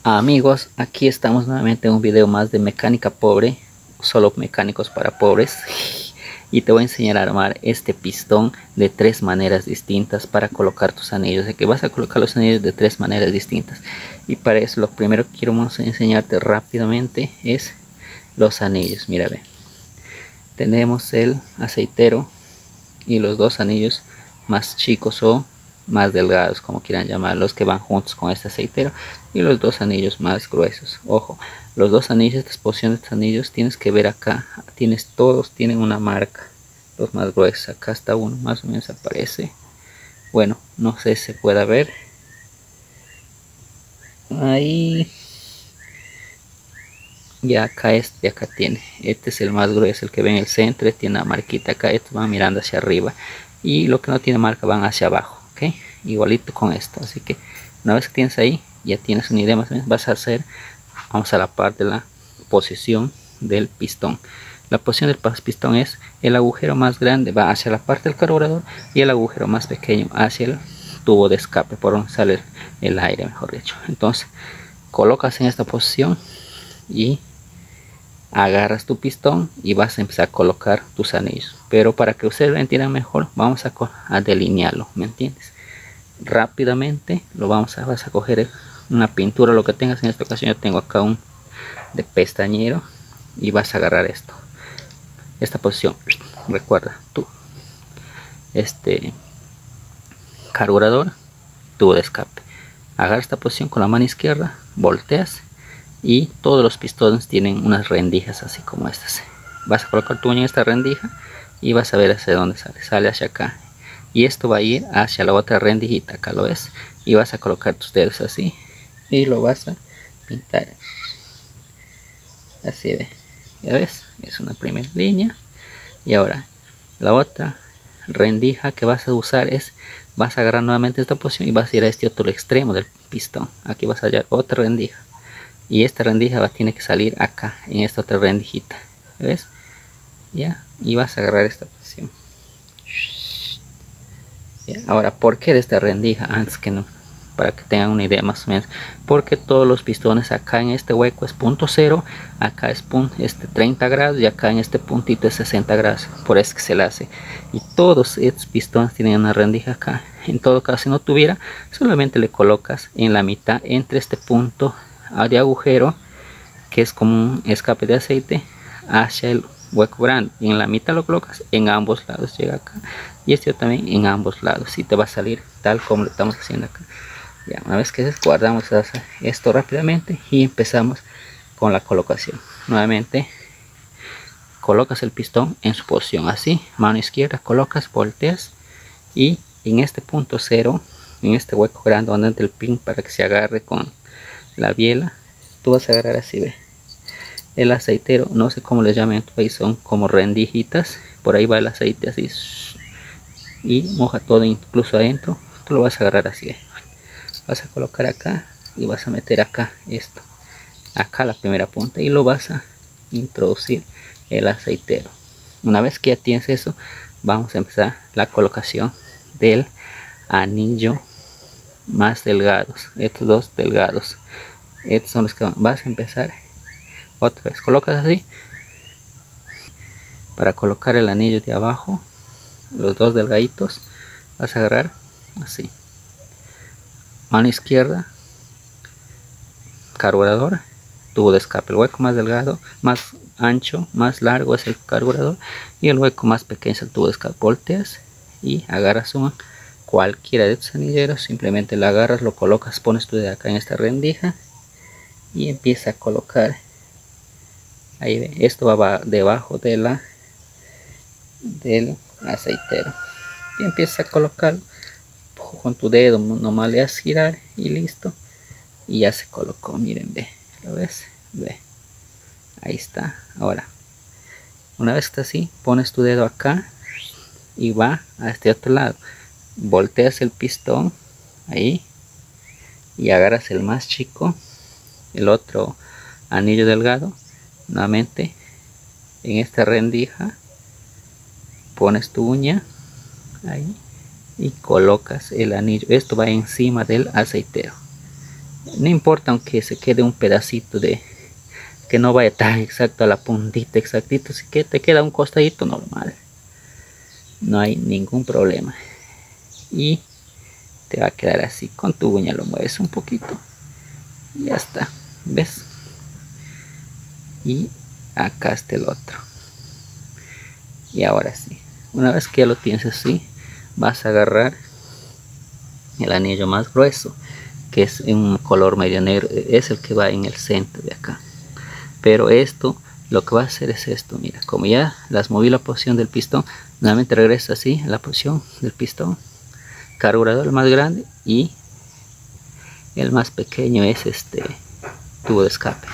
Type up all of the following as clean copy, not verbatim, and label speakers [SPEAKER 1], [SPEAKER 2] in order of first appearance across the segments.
[SPEAKER 1] Amigos, aquí estamos nuevamente en un video más de mecánica pobre, solo mecánicos para pobres. Y te voy a enseñar a armar este pistón de tres maneras distintas para colocar tus anillos. De que vas a colocar los anillos de tres maneras distintas. Y para eso lo primero que quiero enseñarte rápidamente es los anillos. Mira, ve. Tenemos el aceitero y los dos anillos más chicos o más delgados, como quieran llamarlos, que van juntos con este aceitero, y los dos anillos más gruesos. Ojo, los dos anillos, esta posición de estos anillos tienes que ver acá, todos tienen una marca. Los más gruesos, acá está uno, más o menos aparece, bueno, no sé si se pueda ver ahí. Ya acá este, acá tiene, este es el más grueso, el que ve en el centro, tiene una marquita acá, estos van mirando hacia arriba, y lo que no tiene marca van hacia abajo, ok, igualito con esto. Así que una vez que tienes ahí, ya tienes una idea más o menos. Vas a hacer, vamos a la parte de la posición del pistón. La posición del pistón es el agujero más grande va hacia la parte del carburador y el agujero más pequeño hacia el tubo de escape, por donde sale el aire, mejor dicho. Entonces colocas en esta posición y agarras tu pistón y vas a empezar a colocar tus anillos. Pero para que ustedes lo entiendan mejor, vamos a delinearlo, ¿me entiendes? Rápidamente vas a coger una pintura, lo que tengas. En esta ocasión yo tengo acá un de pestañero, y vas a agarrar esta posición. Recuerda, tú carburador, tubo de escape. Agarra esta posición con la mano izquierda, volteas, y todos los pistones tienen unas rendijas así como estas. Vas a colocar tu uña en esta rendija y vas a ver hacia dónde sale hacia acá, y esto va a ir hacia la otra rendijita, acá lo ves, y vas a colocar tus dedos así y lo vas a pintar así, de, ya ves, es una primera línea. Y ahora la otra rendija que vas a usar vas a agarrar nuevamente esta posición y vas a ir a este otro extremo del pistón. Aquí vas a hallar otra rendija, y esta rendija tiene que salir acá en esta otra rendijita, ¿ves? Ya, y vas a agarrar esta posición. Ya, ahora, ¿por qué de esta rendija? Antes que no, para que tengan una idea más o menos, porque todos los pistones acá en este hueco es punto cero, acá es 30 grados y acá en este puntito es 60 grados, por eso que se le hace. Y todos estos pistones tienen una rendija acá. En todo caso, si no tuviera, solamente le colocas en la mitad, entre este punto de agujero, que es como un escape de aceite, hacia el hueco grande, y en la mitad lo colocas en ambos lados, llega acá, y este también en ambos lados, y te va a salir tal como lo estamos haciendo acá. Ya, una vez que guardamos esto rápidamente y empezamos con la colocación. Nuevamente colocas el pistón en su posición así, mano izquierda, colocas, volteas, y en este punto cero, en este hueco grande donde entra el pin para que se agarre con la biela, tú vas a agarrar así, ve, el aceitero, no sé cómo le llaman en tu país, son como rendijitas, por ahí va el aceite así, y moja todo, incluso adentro. Tú lo vas a agarrar así, ve. Vas a colocar acá y vas a meter acá esto, acá la primera punta, y lo vas a introducir el aceitero. Una vez que ya tienes eso, vamos a empezar la colocación del anillo más delgados. Estos dos delgados, estos son los que vas a empezar. Otra vez colocas así para colocar el anillo de abajo, los dos delgaditos. Vas a agarrar así, mano izquierda, carburador, tubo de escape. El hueco más delgado, más ancho, más largo es el carburador, y el hueco más pequeño es el tubo de escape. Volteas y agarras cualquiera de estos anilleros, simplemente la agarras, lo colocas, pones tu dedo acá en esta rendija y empieza a colocar. Ahí ve, esto va debajo de del aceitero, y empieza a colocar con tu dedo, nomás le das girar y listo, y ya se colocó. Miren, ve, ¿lo ves? Ve, ahí está. Ahora, una vez que está así, pones tu dedo acá y va a este otro lado, volteas el pistón ahí y agarras el más chico, el otro anillo delgado, nuevamente en esta rendija pones tu uña ahí y colocas el anillo. Esto va encima del aceitero, No importa aunque se quede un pedacito de que no vaya tan exacto a la puntita exactito, si que te queda un costadito normal, no hay ningún problema. Y te va a quedar así. Con tu uña lo mueves un poquito y ya está, ¿ves? Y acá está el otro. Y ahora sí, una vez que ya lo tienes así, vas a agarrar el anillo más grueso, que es un color medio negro, es el que va en el centro de acá. Pero esto, lo que va a hacer es esto, mira, como ya las moví la posición del pistón, nuevamente regresa así a la posición del pistón, carburador el más grande y el más pequeño es este tubo de escape.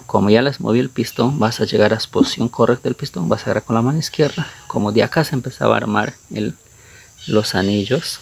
[SPEAKER 1] Como ya les moví el pistón, vas a llegar a la posición correcta del pistón, vas a agarrar con la mano izquierda, como de acá se empezaba a armar los anillos,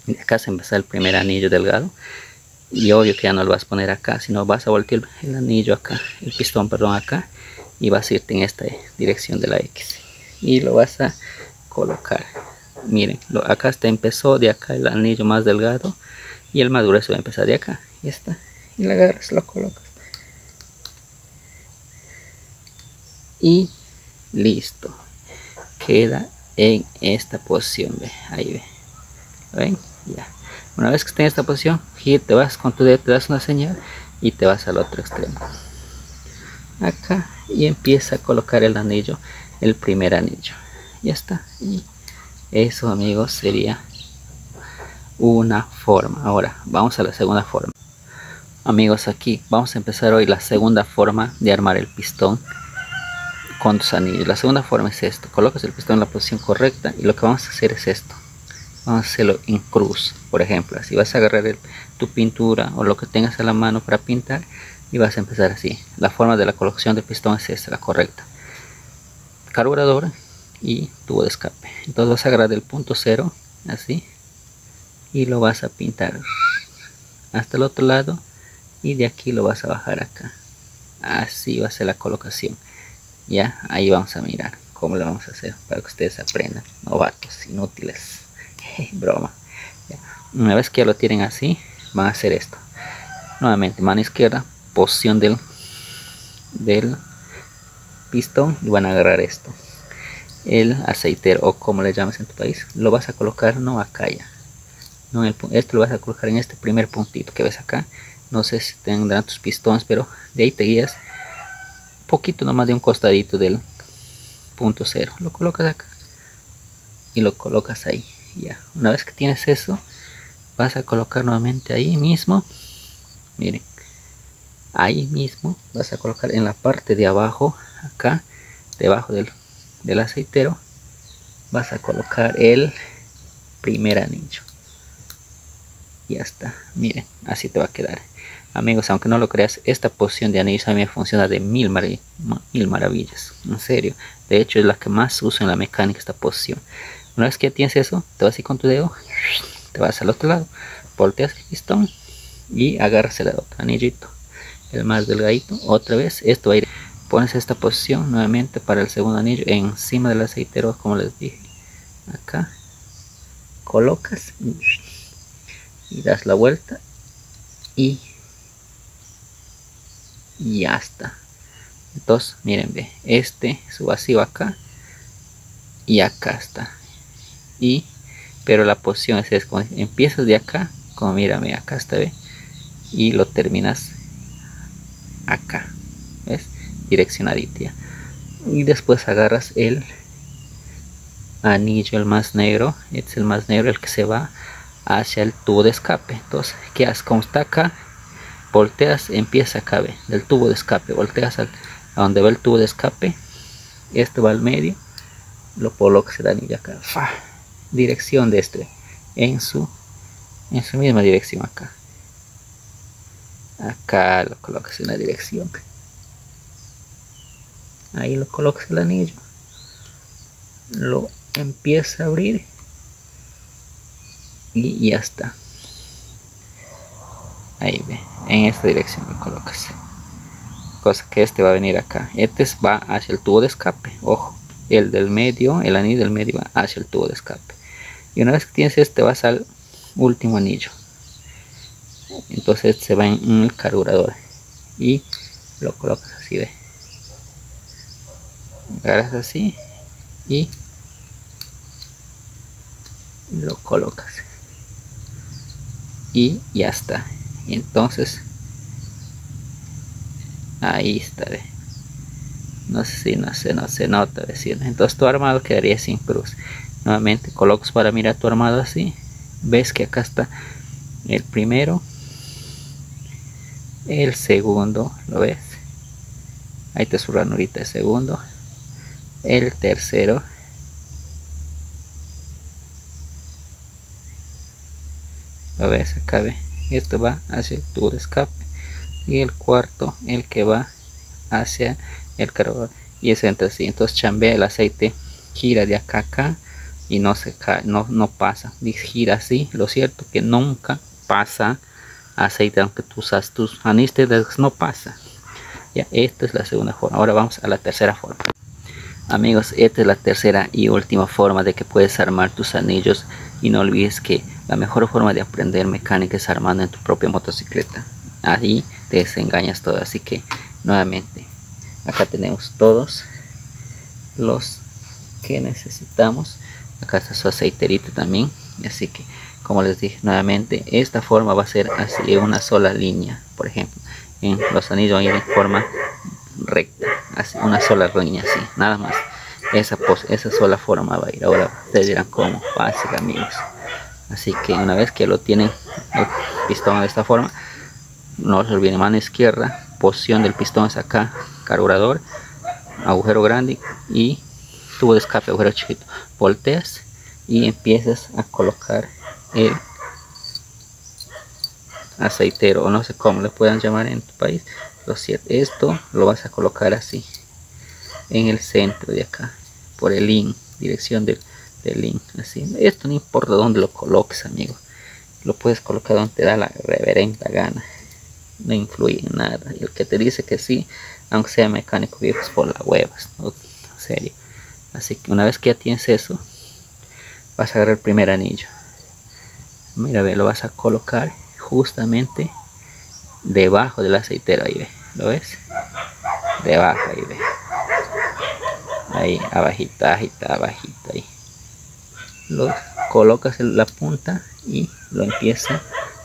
[SPEAKER 1] de acá se empezaba el primer anillo delgado, y obvio que ya no lo vas a poner acá, sino vas a voltear el anillo acá, el pistón, perdón, acá, y vas a irte en esta dirección de la X, y lo vas a colocar. Miren, acá está, empezó de acá el anillo más delgado, y el más grueso va a empezar de acá, y está, y lo agarras, lo colocas. Y listo, queda en esta posición, ve, ahí ve, ven, ya. Una vez que esté en esta posición, te vas con tu dedo, te das una señal y te vas al otro extremo acá y empieza a colocar el anillo, el primer anillo, ya está. Y eso, amigos, sería una forma. Ahora vamos a la segunda forma, amigos. Aquí vamos a empezar hoy la segunda forma de armar el pistón con tus anillos. La segunda forma es esto: colocas el pistón en la posición correcta y lo que vamos a hacer es esto. Vamos a hacerlo en cruz, por ejemplo. Así vas a agarrar tu pintura o lo que tengas a la mano para pintar y vas a empezar así. La forma de la colocación del pistón es esta, la correcta: carburador y tubo de escape. Entonces vas a agarrar el punto cero así y lo vas a pintar hasta el otro lado y de aquí lo vas a bajar acá. Así va a ser la colocación. Ya, ahí vamos a mirar cómo lo vamos a hacer para que ustedes aprendan, novatos, inútiles. Broma. Ya. Una vez que ya lo tienen así, van a hacer esto. Nuevamente, mano izquierda, posición del pistón, y van a agarrar esto, el aceitero o como le llames en tu país. Lo vas a colocar no acá ya, no en esto lo vas a colocar en este primer puntito que ves acá. No sé si tendrán tus pistones, pero de ahí te guías un poquito nomás de un costadito del punto cero. Lo colocas acá y lo colocas ahí. Ya, una vez que tienes eso, vas a colocar nuevamente ahí mismo. Miren, ahí mismo vas a colocar en la parte de abajo, acá debajo del aceitero, vas a colocar el primer anillo. Ya está, miren, así te va a quedar. Amigos, aunque no lo creas, esta posición de anillos a mí me funciona de mil maravillas, en serio. De hecho es la que más uso en la mecánica, esta posición. Una vez que ya tienes eso, te vas a ir con tu dedo, te vas al otro lado, volteas el pistón y agarras el otro anillito, el más delgadito. Otra vez, esto va a ir, pones esta posición nuevamente para el segundo anillo encima del aceitero, como les dije. Acá colocas y das la vuelta y ya está. Entonces, miren, ve, su vacío acá y acá está. Pero la posición es como empiezas de acá, como mírame, acá está, ve, y lo terminas acá, ¿ves? Direccionadito ya. Y después agarras el anillo, el más negro, este es el más negro, el que se va hacia el tubo de escape. Entonces, ¿qué haces? Como está acá, volteas, empieza acá, ve, del tubo de escape, volteas a donde va el tubo de escape, este va al medio, lo colocas el anillo acá, ¡fa! Dirección de este en su misma dirección acá lo colocas en la dirección, ahí lo colocas el anillo, lo empieza a abrir y ya está. Ahí ve, en esta dirección lo colocas, cosa que este va a venir acá, este va hacia el tubo de escape, ojo, el del medio, el anillo del medio va hacia el tubo de escape. Y una vez que tienes este, vas al último anillo entonces se va en el carburador y lo colocas así, ve, agarras así y lo colocas y ya está. Entonces ahí está, ve. No sé si no se nota, vecino. Entonces tu armado quedaría sin cruz. Nuevamente colocas para mirar tu armado así. Ves que acá está el primero, el segundo, ¿lo ves? Ahí está su ranurita de segundo, el tercero, ¿lo ves? Acá ve, esto va hacia el tubo de escape, y el cuarto, el que va hacia el cargador, y es entre sí. Entonces chambea el aceite, gira de acá a acá y no se cae, no pasa, y gira así. Lo cierto que nunca pasa aceite, aunque tú usas tus anistes, no pasa. Ya, esta es la segunda forma. Ahora vamos a la tercera forma. Amigos, esta es la tercera y última forma de que puedes armar tus anillos, y no olvides que la mejor forma de aprender mecánica es armando en tu propia motocicleta. Ahí te desengañas todo. Así que nuevamente acá tenemos todos los que necesitamos. Acá está su aceiterita también. Así que, como les dije nuevamente, esta forma va a ser así, una sola línea. Por ejemplo, en los anillos van a ir en forma recta, así, una sola línea, así, nada más. Esa sola forma va a ir. Ahora ustedes dirán cómo. Fácil, amigos. Así que una vez que lo tienen el pistón de esta forma, no se olviden, mano izquierda, posición del pistón es acá, carburador, agujero grande y tubo de escape, agujero chiquito. Volteas y empiezas a colocar el aceitero, o no sé cómo le puedan llamar en tu país. Lo cierto, esto lo vas a colocar así en el centro de acá, por el in, dirección del in, así. Esto no importa dónde lo coloques, amigo, lo puedes colocar donde te da la reverenda gana, no influye en nada. Y el que te dice que sí, aunque sea mecánico viejo, es por las huevas, ¿no? En serio. Así que una vez que ya tienes eso, vas a agarrar el primer anillo. Mira, ve, lo vas a colocar justamente debajo del aceitero. Ahí ve, ¿lo ves? Debajo, ahí ve. Ahí, abajita, abajita, ahí. Lo colocas en la punta y lo empiezas a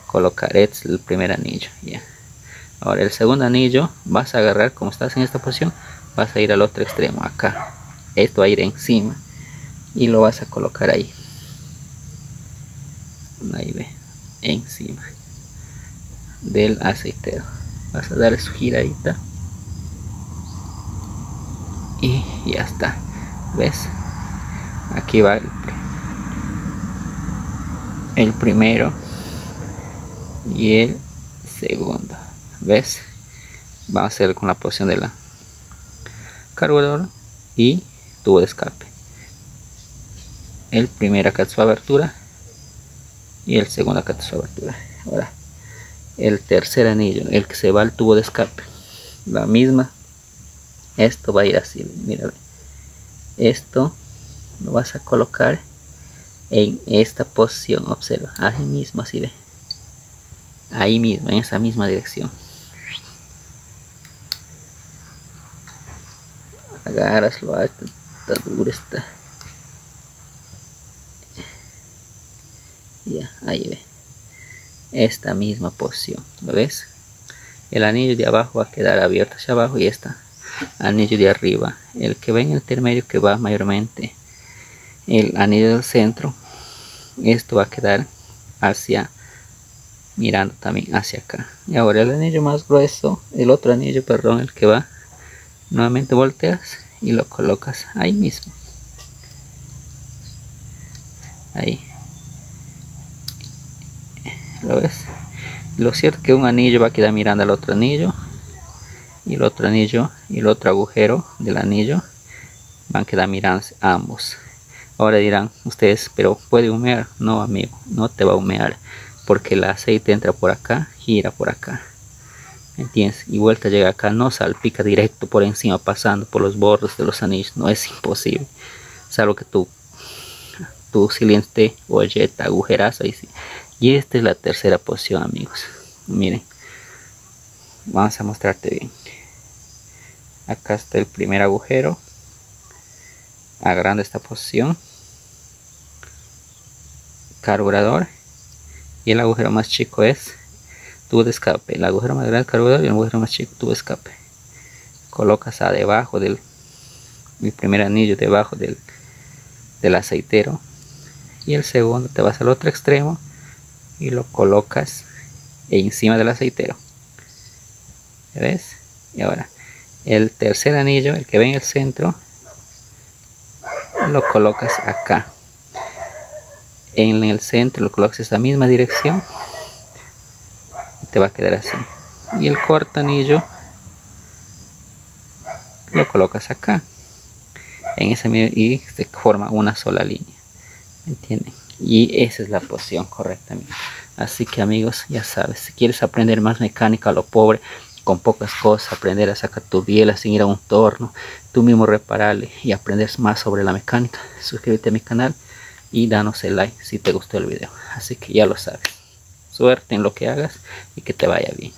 [SPEAKER 1] colocar. Este es el primer anillo, ya. Ahora el segundo anillo vas a agarrar, como estás en esta posición, vas a ir al otro extremo, acá. Esto va a ir encima y lo vas a colocar ahí. Ahí ve, encima del aceitero. Vas a dar su giradita y ya está. ¿Ves? Aquí va el primero y el segundo. ¿Ves? Vamos a hacer con la posición de la carburador y tubo de escape. El primero acá es su abertura y el segundo acá es su abertura. Ahora el tercer anillo, el que se va al tubo de escape, la misma. Esto va a ir así, mira, esto lo vas a colocar en esta posición, observa, ahí mismo, así ve, ahí mismo, en esa misma dirección. Agárraslo, está duro, está. Ya, ahí ve, esta misma posición, ¿lo ves? El anillo de abajo va a quedar abierto hacia abajo y esta anillo de arriba, el que va en el intermedio, que va mayormente el anillo del centro, esto va a quedar hacia, mirando también hacia acá. Y ahora el anillo más grueso, el otro anillo, perdón, el que va, nuevamente volteas y lo colocas ahí mismo, ahí, ¿lo ves? Lo cierto es que un anillo va a quedar mirando al otro anillo, y el otro anillo y el otro agujero del anillo van a quedar mirando ambos. Ahora dirán ustedes, pero ¿puede humear? No, amigo, no te va a humear, porque el aceite entra por acá, gira por acá, ¿entiendes? Y vuelta, llega acá, no salpica directo por encima, pasando por los bordes de los anillos. No, es imposible, salvo que tu cilindro o jet agujerazo ahí sí. Y esta es la tercera posición, amigos. Miren, vamos a mostrarte bien. Acá está el primer agujero. Agranda esta posición, carburador, y el agujero más chico es tubo de escape. El agujero más grande es carburador y el agujero más chico tubo de escape. Colocas a debajo del primer anillo, debajo del aceitero, y el segundo te vas al otro extremo y lo colocas encima del aceitero. ¿Ves? Y ahora el tercer anillo, el que ve en el centro, lo colocas acá en el centro, lo colocas en esta misma dirección y te va a quedar así. Y el cuarto anillo lo colocas acá en ese y se forma una sola línea, ¿entienden? Y esa es la posición correctamente. Así que amigos, ya sabes, si quieres aprender más mecánica a lo pobre, con pocas cosas, aprender a sacar tu biela sin ir a un torno, tú mismo repararle y aprender más sobre la mecánica, suscríbete a mi canal y danos el like si te gustó el video. Así que ya lo sabes, suerte en lo que hagas y que te vaya bien.